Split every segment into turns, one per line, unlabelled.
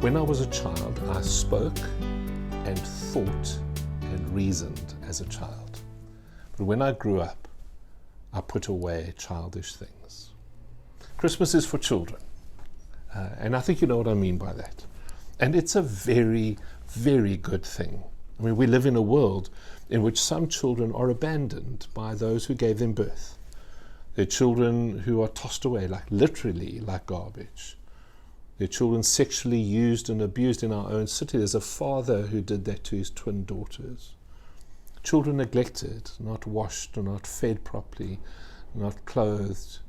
When I was a child, I spoke and thought and reasoned as a child. But when I grew up, I put away childish things. Christmas is for children. And I think you know what I mean by that. And it's a very, very good thing. I mean, we live in a world in which some children are abandoned by those who gave them birth. They're children who are tossed away, literally like garbage. They're children sexually used and abused in our own city. There's a father who did that to his twin daughters. Children neglected, not washed or not fed properly, not clothed.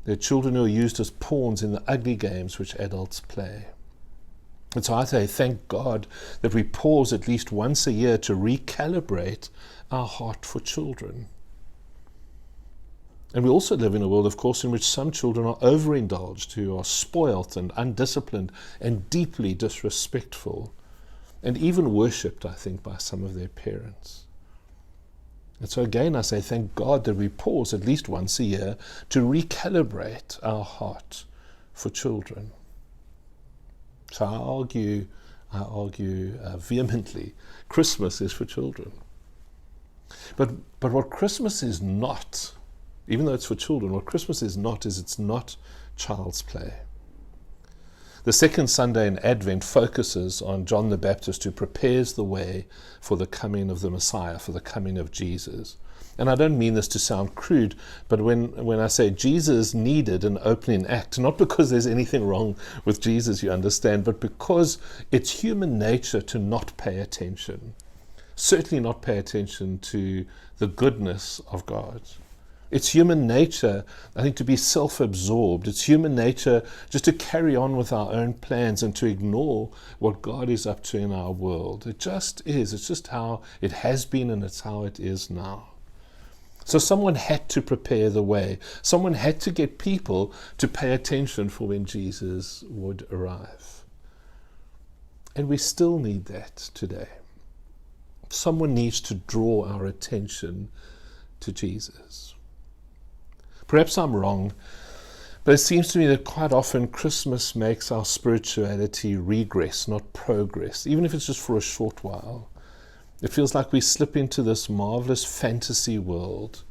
They're children who are used as pawns in the ugly games which adults play. And so I say, thank God that we pause at least once a year to recalibrate our heart for children. And we also live in a world, of course, in which some children are overindulged, who are spoilt and undisciplined and deeply disrespectful, and even worshipped, I think, by some of their parents. And so again, I say, thank God that we pause at least once a year to recalibrate our heart for children. So I argue vehemently, Christmas is for children. But what Christmas is not, even though it's for children, what Christmas is not is it's not child's play. The second Sunday in Advent focuses on John the Baptist, who prepares the way for the coming of the Messiah, for the coming of Jesus. And I don't mean this to sound crude, but when I say Jesus needed an opening act, not because there's anything wrong with Jesus, you understand, but because it's human nature to not pay attention. Certainly not pay attention to the goodness of God. It's human nature, I think, to be self-absorbed. It's human nature just to carry on with our own plans and to ignore what God is up to in our world. It just is. It's just how it has been, and it's how it is now. So someone had to prepare the way. Someone had to get people to pay attention for when Jesus would arrive. And we still need that today. Someone needs to draw our attention to Jesus. Perhaps I'm wrong, but it seems to me that quite often Christmas makes our spirituality regress, not progress, even if it's just for a short while. It feels like we slip into this marvelous fantasy world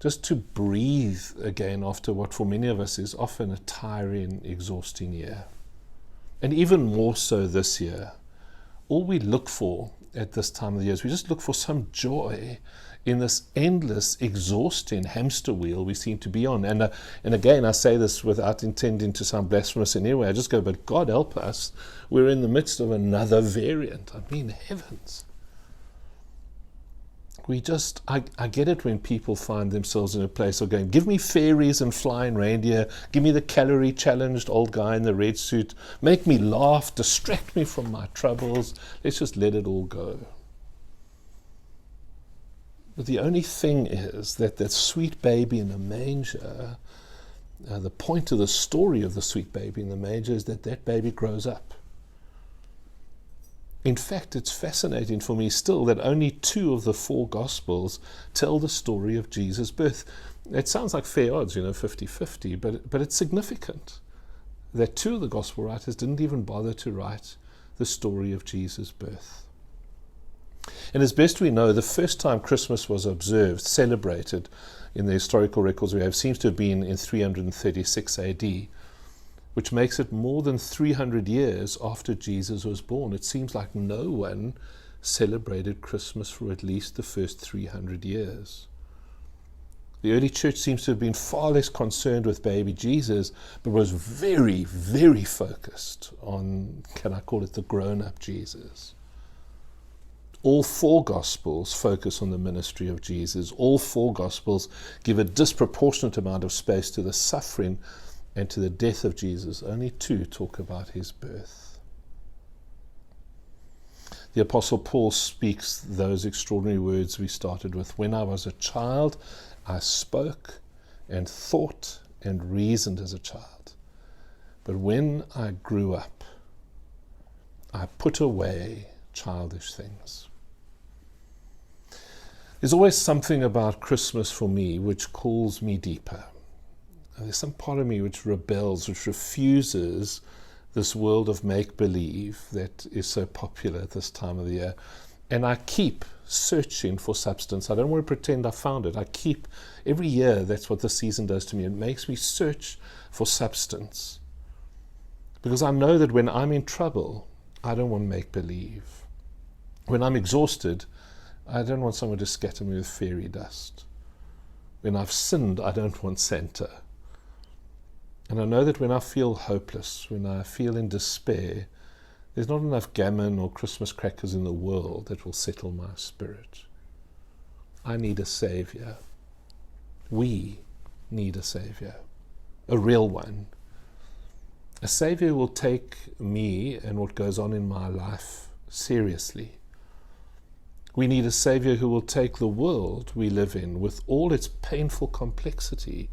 just to breathe again after what for many of us is often a tiring, exhausting year. And even more so this year. All we look for at this time of the year is we just look for some joy in this endless, exhausting hamster wheel we seem to be on. And again, I say this without intending to sound blasphemous in any way. I just go, but God help us. We're in the midst of another variant. I mean, heavens. I get it when people find themselves in a place of going, give me fairies and flying reindeer, give me the calorie-challenged old guy in the red suit, make me laugh, distract me from my troubles, let's just let it all go. But the only thing is that sweet baby in the manger, the point of the story of the sweet baby in the manger is that baby grows up. In fact, it's fascinating for me still that only 2 of the 4 Gospels tell the story of Jesus' birth. It sounds like fair odds, 50-50, but it's significant that 2 of the Gospel writers didn't even bother to write the story of Jesus' birth. And as best we know, the first time Christmas was observed, celebrated in the historical records we have, seems to have been in 336 AD, which makes it more than 300 years after Jesus was born. It seems like no one celebrated Christmas for at least the first 300 years. The early church seems to have been far less concerned with baby Jesus, but was very, very focused on, can I call it, the grown-up Jesus. All 4 Gospels focus on the ministry of Jesus. All 4 Gospels give a disproportionate amount of space to the suffering and to the death of Jesus. Only 2 talk about his birth. The Apostle Paul speaks those extraordinary words we started with. When I was a child, I spoke and thought and reasoned as a child. But when I grew up, I put away childish things. There's always something about Christmas for me which calls me deeper. There's some part of me which rebels, which refuses this world of make-believe that is so popular at this time of the year. And I keep searching for substance. I don't want to pretend I found it. I keep, every year, that's what the season does to me. It makes me search for substance. Because I know that when I'm in trouble, I don't want make-believe. When I'm exhausted, I don't want someone to scatter me with fairy dust. When I've sinned, I don't want Santa. And I know that when I feel hopeless, when I feel in despair, there's not enough gammon or Christmas crackers in the world that will settle my spirit. I need a Savior. We need a Savior. A real one. A Savior will take me and what goes on in my life seriously. We need a Savior who will take the world we live in with all its painful complexity.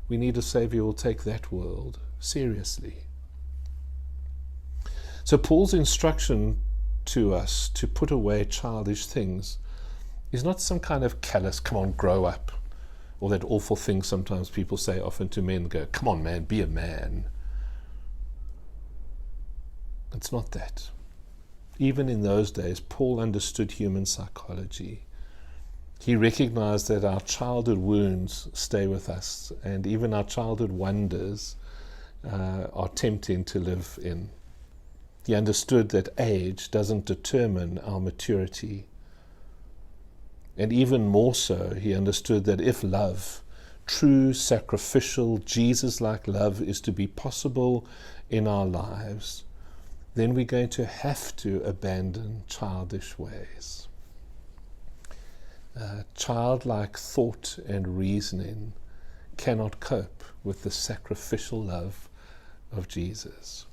We need a Savior who will take that world seriously. So Paul's instruction to us to put away childish things is not some kind of callous, come on, grow up, or that awful thing sometimes people say often to men, go, come on man, be a man. It's not that. Even in those days, Paul understood human psychology. He recognized that our childhood wounds stay with us, and even our childhood wonders are tempting to live in. He understood that age doesn't determine our maturity. And even more so, he understood that if love, true, sacrificial, Jesus-like love, is to be possible in our lives, then we're going to have to abandon childish ways. Childlike thought and reasoning cannot cope with the sacrificial love of Jesus.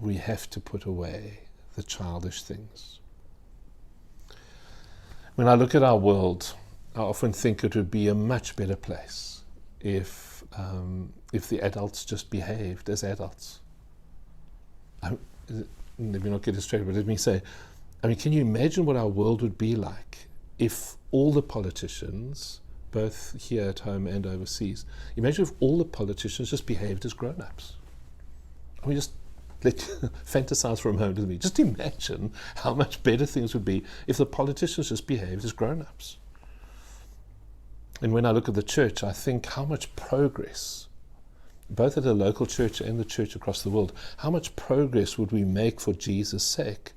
We have to put away the childish things. When I look at our world, I often think it would be a much better place if the adults just behaved as adults. Let me not get it straight, but let me say, can you imagine what our world would be like if all the politicians, both here at home and overseas, imagine if all the politicians just behaved as grown-ups? Just let fantasize for a moment with me. Just imagine how much better things would be if the politicians just behaved as grown-ups. And when I look at the church, I think how much progress, both at the local church and the church across the world, how much progress would we make for Jesus' sake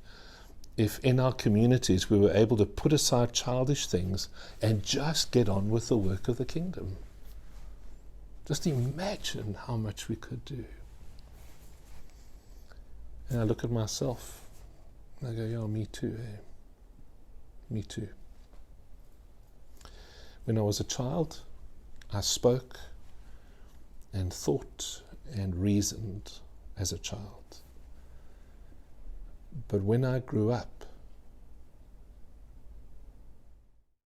if in our communities we were able to put aside childish things and just get on with the work of the kingdom. Just imagine how much we could do. And I look at myself and I go, yeah, me too, eh? Me too. When I was a child, I spoke and thought and reasoned as a child. But when I grew up,